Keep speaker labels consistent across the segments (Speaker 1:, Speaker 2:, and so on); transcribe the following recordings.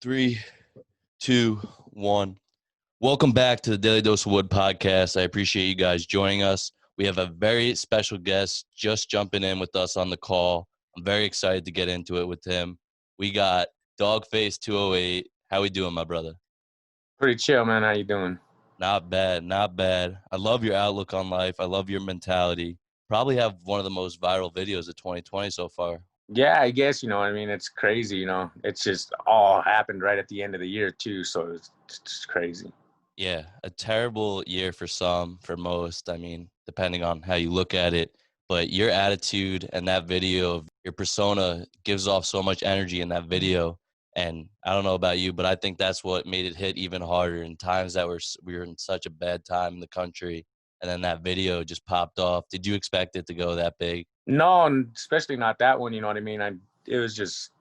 Speaker 1: Three, two, one. Welcome back to the Daily Dose of Wood podcast. I appreciate you guys joining us. We have a very special guest just jumping in with us on the call. I'm very excited to get into it with him. We got Doggface208. How we doing, my brother?
Speaker 2: Pretty chill, man. How you doing?
Speaker 1: Not bad, not bad. I love your outlook on life. I love your mentality. Probably have one of the most viral videos of 2020 so far.
Speaker 2: Yeah, I guess, what I mean? It's crazy, It's just all happened right at the end of the year, too, so it's just crazy.
Speaker 1: Yeah, a terrible year for some, for most. I mean, depending on how you look at it. But your attitude and that video, your persona gives off so much energy in that video. And I don't know about you, but I think that's what made it hit even harder in times that we were in such a bad time in the country. And then that video just popped off. Did you expect it to go that big?
Speaker 2: No, and especially not that one, you know what I mean? It was just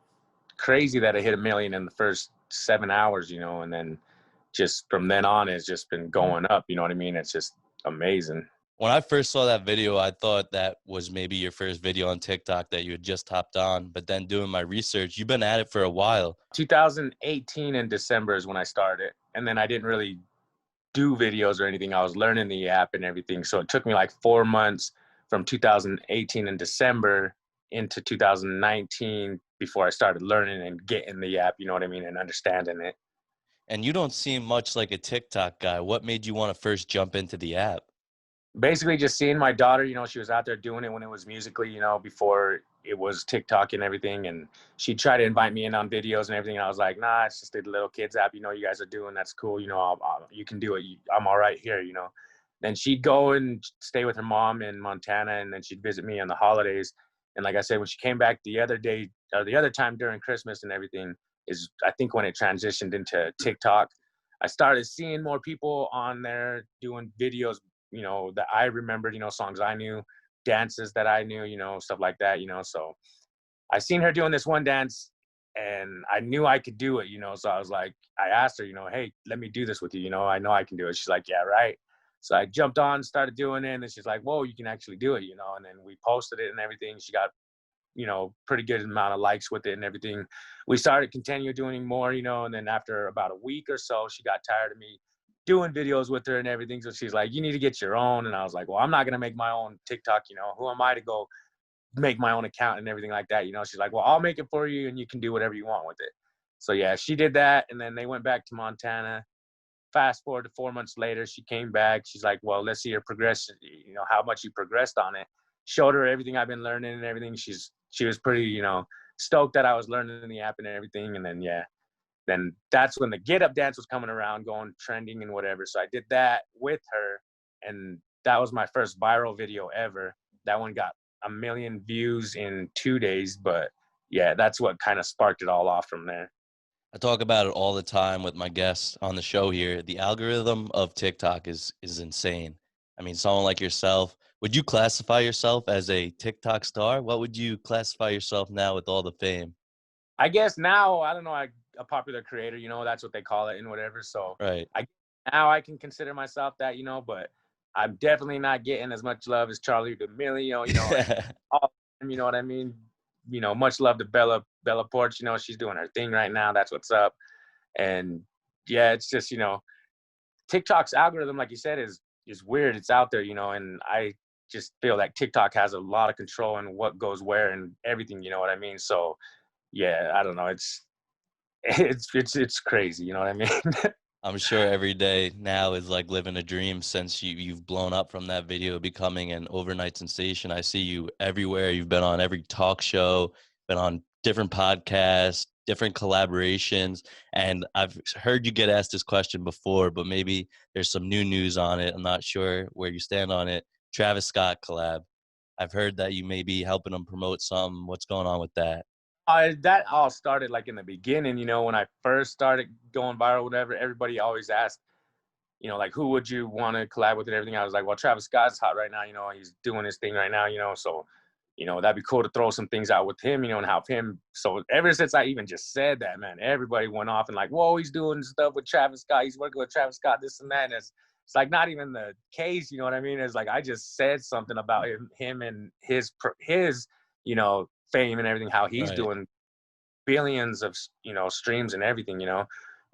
Speaker 2: crazy that it hit 1 million in the first 7 hours, and then just from then on, it's just been going up, you know what I mean? It's just amazing.
Speaker 1: When I first saw that video, I thought that was maybe your first video on TikTok that you had just hopped on. But then doing my research, you've been at it for a while.
Speaker 2: 2018 in December is when I started, and then I didn't really do videos or anything. I was learning the app and everything. So it took me like 4 months from 2018 in December into 2019 before I started learning and getting the app, you know what I mean, and understanding it.
Speaker 1: And you don't seem much like a TikTok guy. What made you want to first jump into the app?
Speaker 2: Basically just seeing my daughter, she was out there doing it when it was Musically, before it was TikTok and everything. And she tried to invite me in on videos and everything. And I was like, nah, it's just a little kids app, you guys are doing. That's cool. You can do it. I'm all right here, Then she'd go and stay with her mom in Montana, and then she'd visit me on the holidays. And like I said, when she came back the other day, or the other time during Christmas and everything, is I think when it transitioned into TikTok, I started seeing more people on there doing videos, that I remembered, songs I knew, dances that I knew, stuff like that, So I seen her doing this one dance and I knew I could do it, So I was like, I asked her, hey, let me do this with you, I know I can do it. She's like, yeah, right. So I jumped on, started doing it, and she's like, whoa, you can actually do it, And then we posted it and everything. She got, pretty good amount of likes with it and everything. We started continue doing more, and then after about a week or so, she got tired of me doing videos with her and everything. So she's like, you need to get your own. And I was like, well, I'm not going to make my own TikTok, who am I to go make my own account and everything like that, She's like, well, I'll make it for you and you can do whatever you want with it. So yeah, she did that. And then they went back to Montana. Fast forward to 4 months later, she came back. She's like, well, let's see your progression, how much you progressed on it. Showed her everything I've been learning and everything. She was pretty, stoked that I was learning the app and everything. And then, yeah, then that's when the Get Up dance was coming around, going trending and whatever. So I did that with her, and that was my first viral video ever. That one got 1 million views in 2 days, but yeah, that's what kind of sparked it all off from there.
Speaker 1: I talk about it all the time with my guests on the show here. The algorithm of TikTok is insane. I mean, someone like yourself, would you classify yourself as a TikTok star? What would you classify yourself now with all the fame?
Speaker 2: I guess now, I don't know, a popular creator, that's what they call it and whatever. So
Speaker 1: Right.
Speaker 2: now I can consider myself that, but I'm definitely not getting as much love as Charlie D'Amelio, all, you know what I mean? Much love to Bella Porch, she's doing her thing right now. That's what's up. And yeah, it's just, TikTok's algorithm, like you said, is weird. It's out there, and I just feel like TikTok has a lot of control in what goes where and everything, you know what I mean? So yeah, I don't know. It's crazy, you know what I mean?
Speaker 1: I'm sure every day now is like living a dream since you've blown up from that video, becoming an overnight sensation. I see you everywhere. You've been on every talk show, been on different podcasts, different collaborations. And I've heard you get asked this question before, but maybe there's some new news on it. I'm not sure where you stand on it. Travis Scott collab. I've heard that you may be helping him promote something. What's going on with that?
Speaker 2: That all started like in the beginning, when I first started going viral, whatever, everybody always asked, like, who would you want to collab with and everything. I was like, well, Travis Scott's hot right now, he's doing his thing right now, so, that'd be cool to throw some things out with him, and help him. So ever since I even just said that, man, everybody went off and like, whoa, he's doing stuff with Travis Scott. He's working with Travis Scott, this and that. And it's like not even the case, you know what I mean? It's like I just said something about him and his fame and everything, how he's
Speaker 1: Right.
Speaker 2: doing. billions of, streams and everything,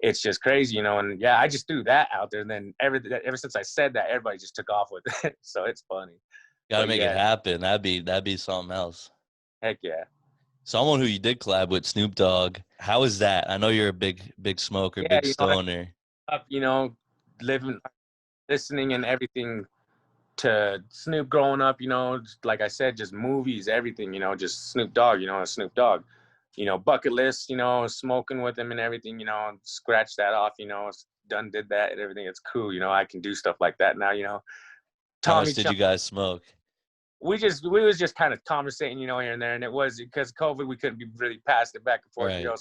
Speaker 2: it's just crazy, and yeah, I just threw that out there. And then ever since I said that, everybody just took off with it. So it's funny.
Speaker 1: Got to
Speaker 2: But
Speaker 1: make it
Speaker 2: yeah,
Speaker 1: happen. That'd be something else.
Speaker 2: heck yeah.
Speaker 1: Someone who you did collab with, Snoop Dogg. How is that? I know you're a big smoker,
Speaker 2: Yeah,
Speaker 1: big stoner.
Speaker 2: up, living, listening and everything to Snoop growing up, like I said, just movies, everything, just Snoop Dogg, Snoop Dogg, bucket list, smoking with him and everything, scratch that off, done, did that and everything. It's cool. I can do stuff like that now,
Speaker 1: How much
Speaker 2: Tommy
Speaker 1: did
Speaker 2: Chong,
Speaker 1: you guys smoke?
Speaker 2: we was just kind of conversating, here and there. And it was because COVID, we couldn't be really passed it back and forth,
Speaker 1: Right.
Speaker 2: So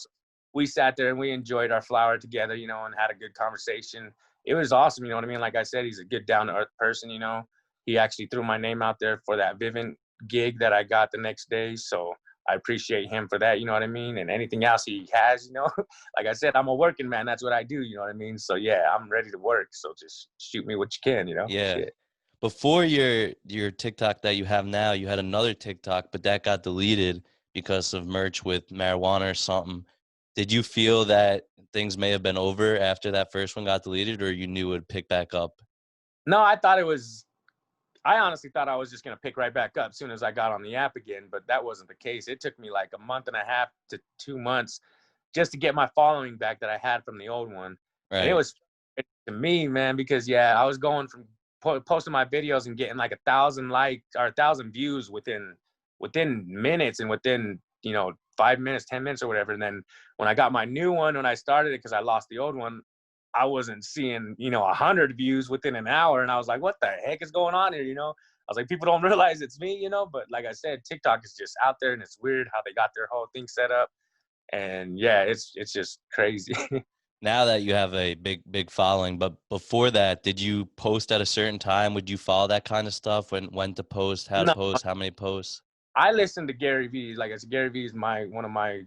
Speaker 2: we sat there and we enjoyed our flower together, and had a good conversation. It was awesome. You know what I mean? Like I said, he's a good down to earth person, He actually threw my name out there for that Vivint gig that I got the next day. So I appreciate him for that. You know what I mean? And anything else he has, like I said, I'm a working man. That's what I do. You know what I mean? So yeah, I'm ready to work. So just shoot me what you can,
Speaker 1: Yeah.
Speaker 2: Shit.
Speaker 1: Before your TikTok that you have now, you had another TikTok, but that got deleted because of merch with marijuana or something. Did you feel that things may have been over after that first one got deleted, or you knew it would pick back up?
Speaker 2: No, I honestly thought I was just going to pick right back up as soon as I got on the app again, but that wasn't the case. It took me like a month and a half to 2 months just to get my following back that I had from the old one. And it
Speaker 1: Right.
Speaker 2: was to me, man, because yeah, I was going from posting my videos and getting like 1,000 likes or 1,000 views within minutes and within 5 minutes, 10 minutes or whatever. And then when I got my new one, when I started it, because I lost the old one, I wasn't seeing 100 views within an hour, and I was like, what the heck is going on here? I was like, people don't realize it's me, but like I said, TikTok is just out there, and it's weird how they got their whole thing set up. And yeah, it's just crazy.
Speaker 1: Now that you have a big following, but before that, did you post at a certain time? Would you follow that kind of stuff? When to post, how to
Speaker 2: No,
Speaker 1: post, how many posts?
Speaker 2: I listen to Gary Vee. Like I said, Gary Vee is one of my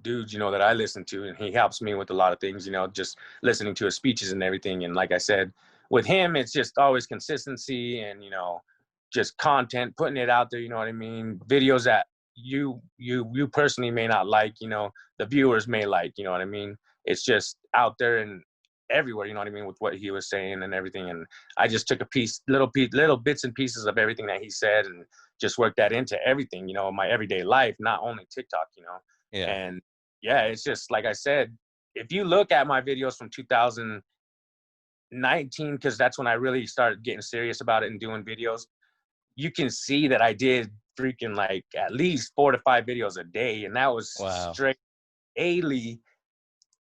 Speaker 2: dudes, that I listen to, and he helps me with a lot of things, just listening to his speeches and everything. And like I said, with him, it's just always consistency and, just content, putting it out there, you know what I mean? Videos that you personally may not like, the viewers may like, you know what I mean? It's just out there and everywhere, you know what I mean, with what he was saying and everything. And I just took little bits and pieces of everything that he said and just worked that into everything, my everyday life, not only TikTok,
Speaker 1: Yeah.
Speaker 2: and yeah, it's just like I said, if you look at my videos from 2019, because that's when I really started getting serious about it and doing videos, you can see that I did freaking like at least 4 to 5 videos a day. And that was
Speaker 1: Wow.
Speaker 2: straight daily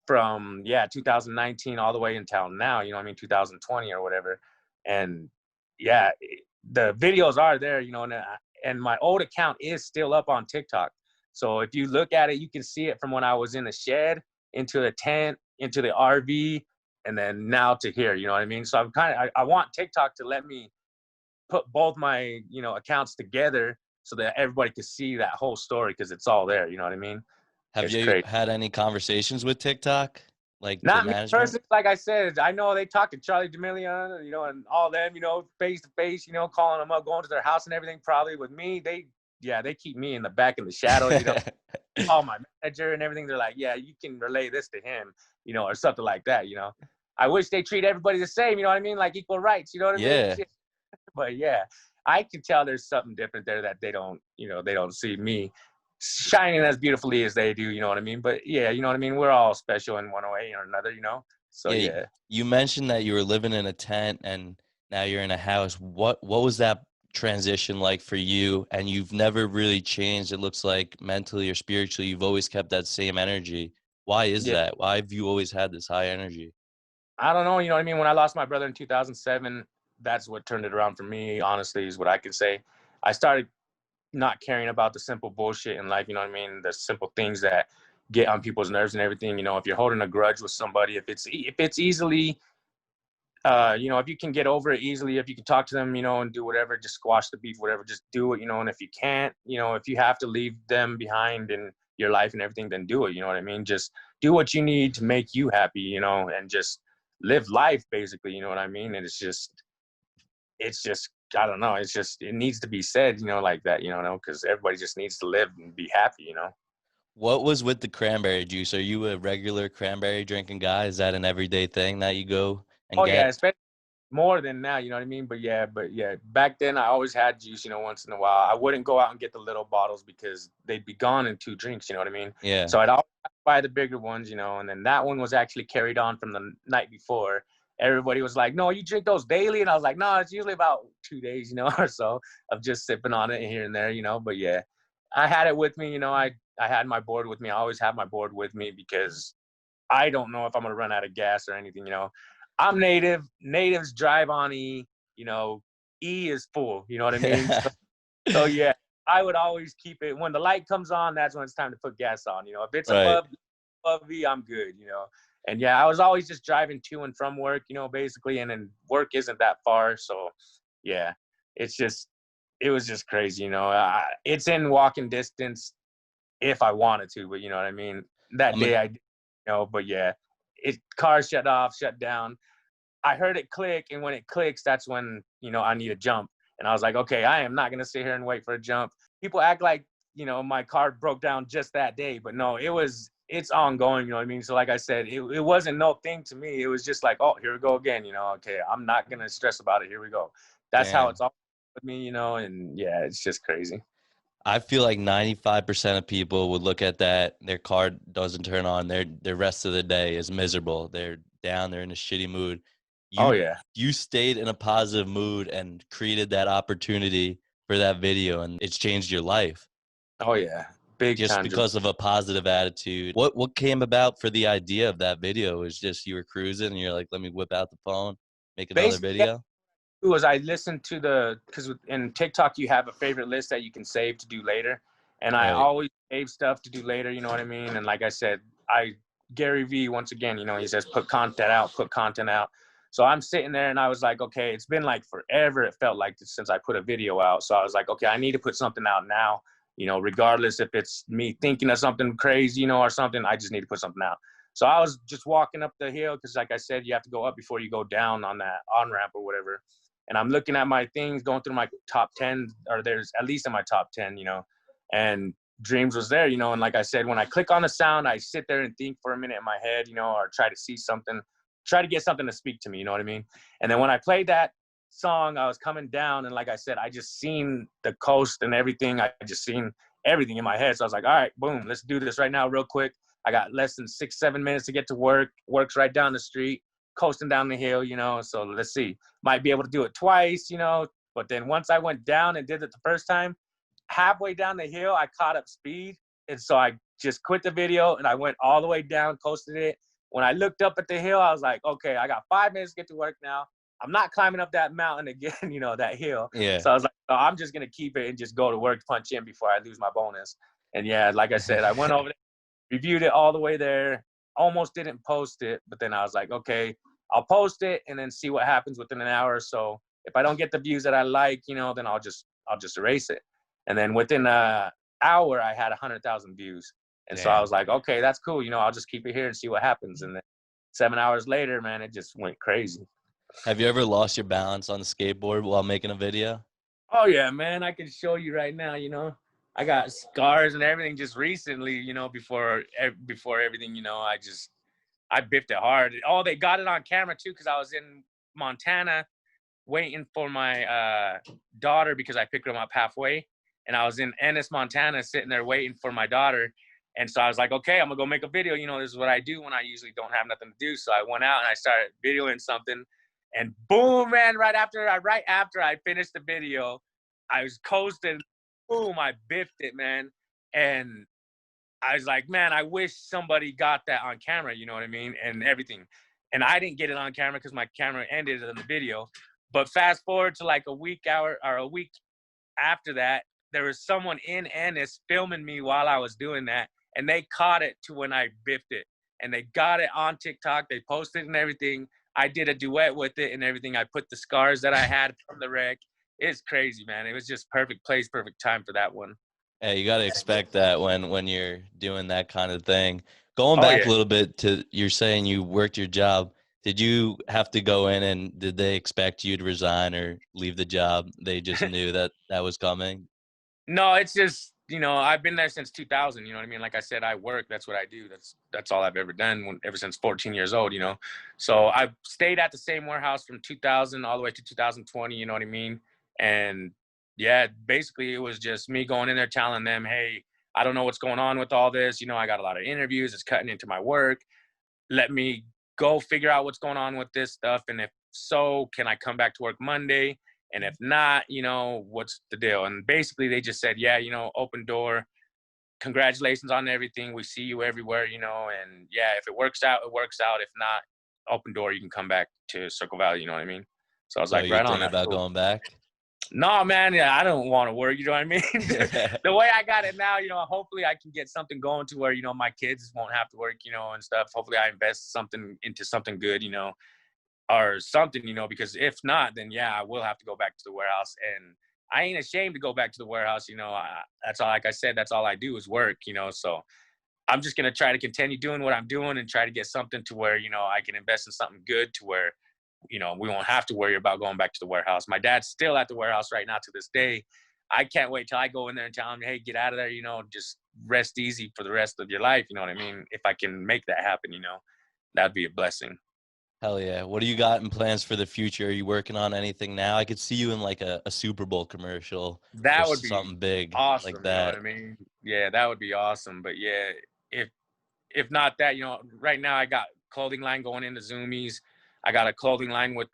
Speaker 2: from 2019 all the way until now, 2020 or whatever. And yeah, the videos are there, and my old account is still up on TikTok. So if you look at it, you can see it from when I was in the shed, into the tent, into the RV, and then now to here, you know what I mean? So I want TikTok to let me put both my, accounts together so that everybody can see that whole story, because it's all there, you know what I mean?
Speaker 1: Have
Speaker 2: It's
Speaker 1: you
Speaker 2: crazy.
Speaker 1: had any conversations with TikTok, like the
Speaker 2: Not me
Speaker 1: management?
Speaker 2: personally, like I said, I know they talk to Charlie D'Amelio, and all them, face to face, calling them up, going to their house and everything. Probably with me, they keep me in the back in the shadows, call my manager and everything. They're like, yeah, you can relay this to him, or something like that, I wish they treat everybody the same, you know what I mean? Like equal rights, you know what I mean?
Speaker 1: Yeah.
Speaker 2: But yeah, I can tell there's something different there that they don't, they don't see me shining as beautifully as they do, you know what I mean? But yeah, you know what I mean? We're all special in one way or another, So
Speaker 1: Yeah,
Speaker 2: yeah.
Speaker 1: you mentioned that you were living in a tent and now you're in a house. What was that transition like for you? And you've never really changed, it looks like, mentally or spiritually. You've always kept that same energy. Why is
Speaker 2: Yeah.
Speaker 1: that? Why have you always had this high energy?
Speaker 2: I don't know, you know what I mean? When I lost my brother in 2007, that's what turned it around for me, honestly, is what I can say. I started not caring about the simple bullshit in life, you know what I mean? The simple things that get on people's nerves and everything. If you're holding a grudge with somebody, if it's easily, if you can get over it easily, if you can talk to them, and do whatever, just squash the beef, whatever, just do it, and if you can't, if you have to leave them behind in your life and everything, then do it, you know what I mean? Just do what you need to make you happy, and just live life, basically, you know what I mean? And it's just I don't know. It's just, it needs to be said, like that, because everybody just needs to live and be happy.
Speaker 1: What was with the cranberry juice? Are you a regular cranberry drinking guy? Is that an everyday thing that you go and
Speaker 2: Oh yeah,
Speaker 1: get?
Speaker 2: especially more than now, you know what I mean? But yeah, back then I always had juice, once in a while. I wouldn't go out and get the little bottles because they'd be gone in 2 drinks, you know what I mean?
Speaker 1: Yeah.
Speaker 2: So I'd always buy the bigger ones, and then that one was actually carried on from the night before. Everybody was like, "No, you drink those daily," and I was like, "No, it's usually about 2 days, or so of just sipping on it here and there." But yeah, I had it with me, I had my board with me. I always have my board with me because I don't know if I'm gonna run out of gas or anything. I'm native. Natives drive on E. You know, E is full. You know what I mean? So yeah, I would always keep it when the light comes on. That's when it's time to put gas on. If it's
Speaker 1: Right.
Speaker 2: above E, I'm good. And yeah, I was always just driving to and from work. Basically, and then work isn't that far. So yeah, it was just crazy. It's in walking distance if I wanted to, but you know what I mean. That
Speaker 1: I'm a,
Speaker 2: day I did, but yeah, cars shut off, shut down. I heard it click, and when it clicks, that's when I need a jump. And I was like, okay, I am not gonna sit here and wait for a jump. People act like my car broke down just that day, but no, it's ongoing. You know what I mean? So like I said, it wasn't no thing to me. It was just like, oh, here we go again. Okay, I'm not gonna stress about it. Here we go. That's how
Speaker 1: damn.
Speaker 2: it's all with me. And yeah, it's just crazy.
Speaker 1: I feel like 95% of people would look at that, their car doesn't turn on, their rest of the day is miserable. They're down, they're in a shitty mood.
Speaker 2: Oh
Speaker 1: You
Speaker 2: yeah.
Speaker 1: you stayed in a positive mood and created that opportunity for that video, and it's changed your life
Speaker 2: Oh yeah. Big
Speaker 1: just
Speaker 2: time.
Speaker 1: because of a positive attitude. What came about for the idea of that video? Is just you were cruising and you're like, let me whip out the phone, make another
Speaker 2: Basically,
Speaker 1: video?
Speaker 2: was I listened to because in TikTok you have a favorite list that you can save to do later, and I
Speaker 1: Right.
Speaker 2: always save stuff to do later. You know what I mean? And like I said, Gary V once again, he says put content out, put content out. So I'm sitting there and I was like, okay, it's been like forever. It felt like since I put a video out. So I was like, okay, I need to put something out now. Regardless if it's me thinking of something crazy, or something, I just need to put something out. So I was just walking up the hill because, like I said, you have to go up before you go down on that on ramp or whatever. And I'm looking at my things, going through my top 10, or there's at least in my top 10, and Dreams was there, and like I said, when I click on the sound, I sit there and think for a minute in my head, or try to see something, try to get something to speak to me, you know what I mean? And then when I played that song, I was coming down, and like I said, I just seen the coast and everything. I just seen everything in my head. So I was like, all right, boom, let's do this right now, real quick. I got less than 6-7 minutes to get to work. Work's right down the street, coasting down the hill, so let's see. Might be able to do it twice, but then once I went down and did it the first time, halfway down the hill, I caught up speed. And so I just quit the video and I went all the way down, coasted it. When I looked up at the hill, I was like, okay, I got 5 minutes to get to work now. I'm not climbing up that mountain again, that hill.
Speaker 1: Yeah.
Speaker 2: So I was like, oh, I'm just going to keep it and just go to work, punch in before I lose my bonus. And yeah, like I said, I went over there, reviewed it all the way there, almost didn't post it. But then I was like, okay, I'll post it and then see what happens within an hour or so. If I don't get the views that I like, then I'll just erase it. And then within an hour, I had 100,000 views. And so I
Speaker 1: Damn.
Speaker 2: was like, okay, that's cool. I'll just keep it here and see what happens. And then 7 hours later, man, it just went crazy.
Speaker 1: Have you ever lost your balance on the skateboard while making a video?
Speaker 2: Oh yeah, man, I can show you right now. I got scars and everything just recently. Before everything, I biffed it hard. Oh, they got it on camera too because I was in Montana waiting for my daughter because I picked them up halfway. And I was in Ennis, Montana, sitting there waiting for my daughter. And so I was like, okay, I'm going to go make a video. This is what I do when I usually don't have nothing to do. So I went out and I started videoing something. And boom, man, right after I finished the video, I was coasting. Boom, I biffed it, man. And I was like, man, I wish somebody got that on camera, you know what I mean? And everything. And I didn't get it on camera because my camera ended in the video. But fast forward to like a week after that, there was someone in Ennis filming me while I was doing that. And they caught it to when I biffed it. And they got it on TikTok. They posted it and everything. I did a duet with it and everything. I put the scars that I had from the wreck. It's crazy, man. It was just perfect place, perfect time for that one.
Speaker 1: Yeah, you got to expect that when you're doing that kind of thing. Going
Speaker 2: Oh,
Speaker 1: back a
Speaker 2: yeah.
Speaker 1: little bit to you're saying you worked your job. Did you have to go in and did they expect you to resign or leave the job? They just knew that that was coming.
Speaker 2: No, it's just you know, I've been there since 2000. You know what I mean? Like I said, I work. That's what I do. That's all I've ever done ever since 14 years old. You know, so I've stayed at the same warehouse from 2000 all the way to 2020. You know what I mean? And yeah, basically it was just me going in there telling them, hey, I don't know what's going on with all this. You know, I got a lot of interviews. It's cutting into my work. Let me go figure out what's going on with this stuff. And if so, can I come back to work Monday? And if not, you know, what's the deal? And basically they just said, yeah, you know, open door. Congratulations on everything. We see you everywhere, you know, and yeah, if it works out, it works out. If not, open door, you can come back to Circle Valley, you know what I mean? So I was
Speaker 1: So
Speaker 2: like,
Speaker 1: you
Speaker 2: right on,
Speaker 1: thinking
Speaker 2: that's
Speaker 1: about
Speaker 2: cool.
Speaker 1: going back?
Speaker 2: No, man, yeah, I don't want to work. You know what I mean? The way I got it now, you know, hopefully I can get something going to where, you know, my kids won't have to work, you know, and stuff. Hopefully I invest something into something good, you know, or something, you know, because if not, then yeah, I will have to go back to the warehouse. And I ain't ashamed to go back to the warehouse, you know. That's all, like I said, that's all I do is work, you know. So I'm just gonna try to continue doing what I'm doing and try to get something to where, you know, I can invest in something good to where, you know, we won't have to worry about going back to the warehouse. My dad's still at the warehouse right now to this day. I can't wait till I go in there and tell him, hey, get out of there, you know, just rest easy for the rest of your life. You know what I mean? If I can make that happen, you know, that'd be a blessing.
Speaker 1: Hell yeah. What do you got in plans for the future? Are you working on anything now? I could see you in like a Super Bowl commercial or
Speaker 2: That would be
Speaker 1: something big like
Speaker 2: awesome. You know what
Speaker 1: that.
Speaker 2: I mean? Yeah, that would be awesome. But yeah, if if not that, you know, right now I got clothing line going into Zoomies. I got a clothing line with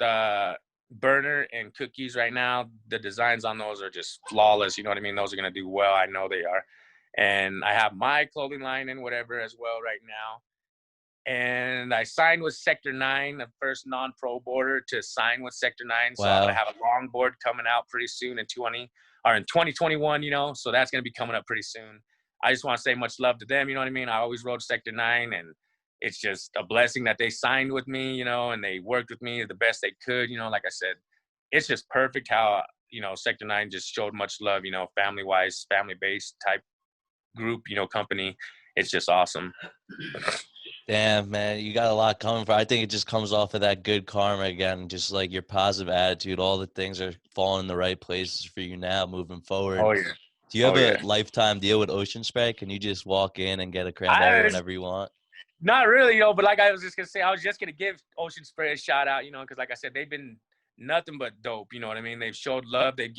Speaker 2: burner and cookies right now. The designs on those are just flawless. You know what I mean? Those are gonna do well. I know they are. And I have my clothing line and whatever as well right now. And I signed with Sector 9, the first non-pro boarder to sign with Sector 9. So I'm gonna
Speaker 1: Wow.
Speaker 2: have a long board coming out pretty soon in 2021, you know. So that's gonna be coming up pretty soon. I just want to say much love to them, you know what I mean? I always rode Sector 9, and it's just a blessing that they signed with me, you know, and they worked with me the best they could, you know. Like I said, it's just perfect how, you know, Sector 9 just showed much love, you know, family wise, family based type group, you know, company. It's just awesome.
Speaker 1: Damn, man, you got a lot coming for. I think it just comes off of that good karma again, just like your positive attitude. All the things are falling in the right places for you now, moving forward.
Speaker 2: Oh yeah.
Speaker 1: Do you have
Speaker 2: Oh
Speaker 1: a
Speaker 2: yeah.
Speaker 1: lifetime deal with Ocean Spray? Can you just walk in and get a cranberry
Speaker 2: I
Speaker 1: whenever you want?
Speaker 2: Not really, you know, but like I was just gonna say, I was just gonna give Ocean Spray a shout out, you know, because like I said, they've been nothing but dope. You know what I mean? They've showed love. They've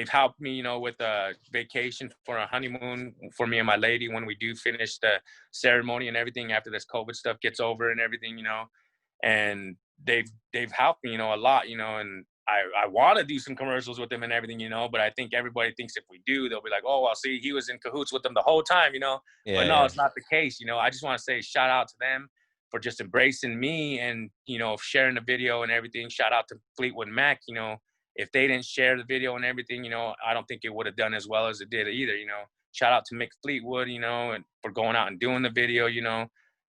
Speaker 2: helped me, you know, with a vacation for a honeymoon for me and my lady when we do finish the ceremony and everything after this COVID stuff gets over and everything, you know. And they've helped me, you know, a lot, you know, and I want to do some commercials with them and everything, you know, but I think everybody thinks if we do, they'll be like, oh, well, see, he was in cahoots with them the whole time, you know. But
Speaker 1: Yeah,
Speaker 2: no,
Speaker 1: yeah.
Speaker 2: it's not the case. You know, I just want to say shout out to them for just embracing me and, you know, sharing the video and everything. Shout out to Fleetwood Mac. You know, if they didn't share the video and everything, you know, I don't think it would have done as well as it did either. You know, shout out to Mick Fleetwood, you know, and for going out and doing the video, you know.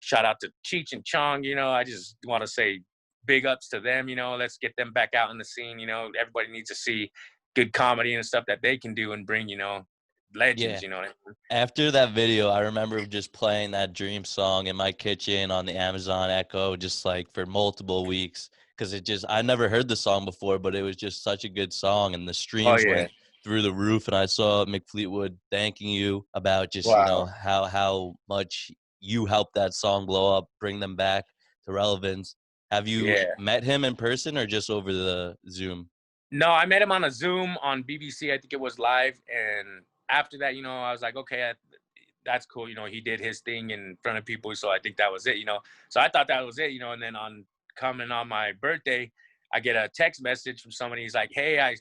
Speaker 2: Shout out to Cheech and Chong, you know. I just want to say big ups to them, you know. Let's get them back out in the scene, you know. Everybody needs to see good comedy and stuff that they can do and bring, you know, legends,
Speaker 1: Yeah.
Speaker 2: you know what I mean?
Speaker 1: After that video, I remember just playing that Dream song in my kitchen on the Amazon Echo, just like for multiple weeks. Cause I never heard the song before, but it was just such a good song. And the
Speaker 2: Oh
Speaker 1: streams
Speaker 2: yeah.
Speaker 1: went through the roof. And I saw Mick Fleetwood thanking you about just,
Speaker 2: Wow.
Speaker 1: how much you helped that song blow up, bring them back to relevance. Have you
Speaker 2: Yeah.
Speaker 1: met him in person or just over the Zoom?
Speaker 2: No, I met him on a Zoom on BBC. I think it was live. And after that, you know, I was like, okay, that's cool. You know, he did his thing in front of people. So I think that was it, you know. So I thought that was it, you know. And then coming on my birthday, I get a text message from somebody. He's like, hey, I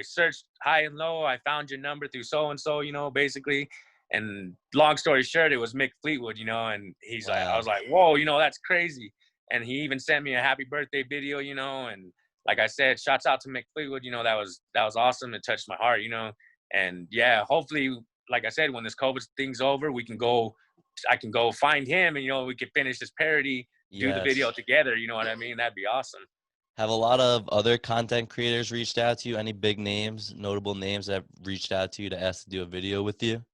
Speaker 2: searched high and low. I found your number through so and so, you know, basically. And long story short, it was Mick Fleetwood, you know. And he's like, I
Speaker 1: Wow.
Speaker 2: was like, whoa, you know, that's crazy. And he even sent me a happy birthday video, you know. And like I said, shouts out to Mick Fleetwood. You know, that was awesome. It touched my heart. You know, and yeah, hopefully, like I said, when this COVID thing's over, we can go. I can go find him, and you know, we can finish this parody, do the video
Speaker 1: Yes.
Speaker 2: together. You know what I mean? That'd be awesome.
Speaker 1: Have a lot of other content creators reached out to you? Any big names, notable names that reached out to you to ask to do a video with you?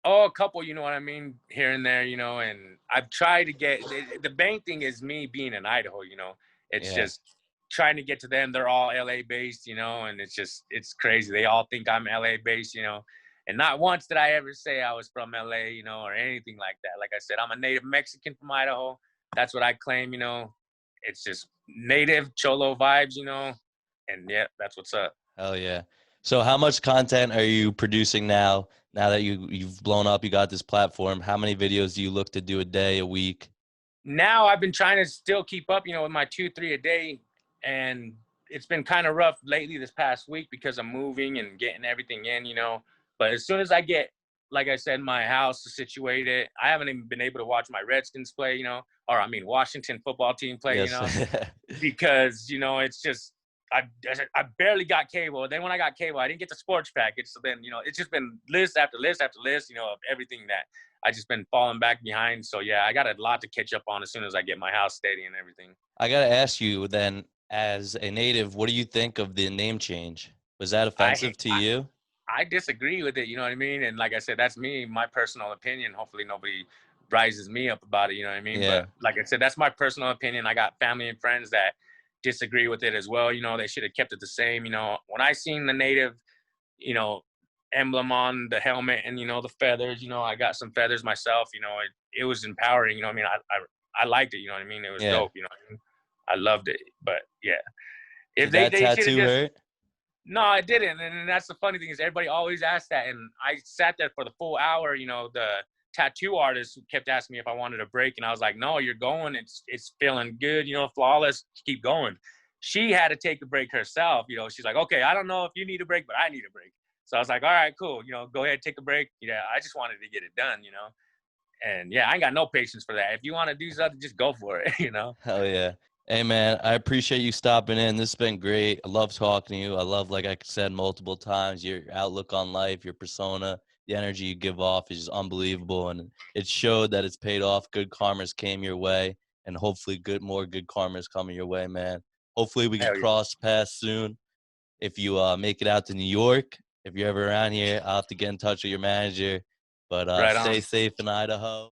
Speaker 2: Oh, a couple, you know what I mean, here and there, you know, and I've tried to get the main thing is me being in Idaho, you know. It's
Speaker 1: Yeah.
Speaker 2: just trying to get to them. They're all LA based, you know, and it's crazy. They all think I'm LA based, you know. And not once did I ever say I was from LA, you know, or anything like that. Like I said, I'm a native Mexican from Idaho. That's what I claim, you know. It's just native cholo vibes, you know. And yeah, that's what's up.
Speaker 1: Hell yeah. So how much content are you producing now? Now that you've blown up, you got this platform. How many videos do you look to do a day, a week?
Speaker 2: Now I've been trying to still keep up, you know, with my 2-3 a day, and it's been kind of rough lately this past week because I'm moving and getting everything in, you know. But as soon as I get, like I said, my house situated, I haven't even been able to watch my Redskins play, you know, or I mean Washington football team play, you
Speaker 1: Yes.
Speaker 2: know, because you know it's just I barely got cable. Then when I got cable, I didn't get the sports package. So then, you know, it's just been list after list after list, you know, of everything that I just been falling back behind. So yeah, I got a lot to catch up on as soon as I get my house steady and everything.
Speaker 1: I got to ask you then, as a native, what do you think of the name change? Was that offensive to you?
Speaker 2: I disagree with it, you know what I mean? And like I said, that's me, my personal opinion. Hopefully nobody rises me up about it, you know what I mean?
Speaker 1: Yeah.
Speaker 2: But like I said, that's my personal opinion. I got family and friends that disagree with it as well. You know, they should have kept it the same. You know, when I seen the native, you know, emblem on the helmet and, you know, the feathers, you know, I got some feathers myself, you know, it was empowering, you know what I mean? I liked it, you know what I mean? It was dope, you know what I mean? I loved it. But yeah, if
Speaker 1: Did that
Speaker 2: they should have
Speaker 1: tattoo
Speaker 2: just,
Speaker 1: hurt?
Speaker 2: no, I didn't. And that's the funny thing is everybody always asks that. And I sat there for the full hour, you know, the tattoo artist kept asking me if I wanted a break. And I was like, no, you're going. It's feeling good, you know, flawless. Keep going. She had to take a break herself. You know, she's like, okay, I don't know if you need a break, but I need a break. So I was like, all right, cool. You know, go ahead, take a break. Yeah, I just wanted to get it done, you know. And yeah, I ain't got no patience for that. If you want to do something, just go for it, you know.
Speaker 1: Hell yeah. Hey, man, I appreciate you stopping in. This has been great. I love talking to you. I love, like I said multiple times, your outlook on life, your persona, the energy you give off is just unbelievable. And it showed that it's paid off. Good karmas came your way. And hopefully more good karmas coming your way, man. Hopefully we can
Speaker 2: Hell yeah.
Speaker 1: cross paths soon. If you make it out to New York, if you're ever around here, I'll have to get in touch with your manager. But
Speaker 2: Right
Speaker 1: stay
Speaker 2: on.
Speaker 1: safe in Idaho.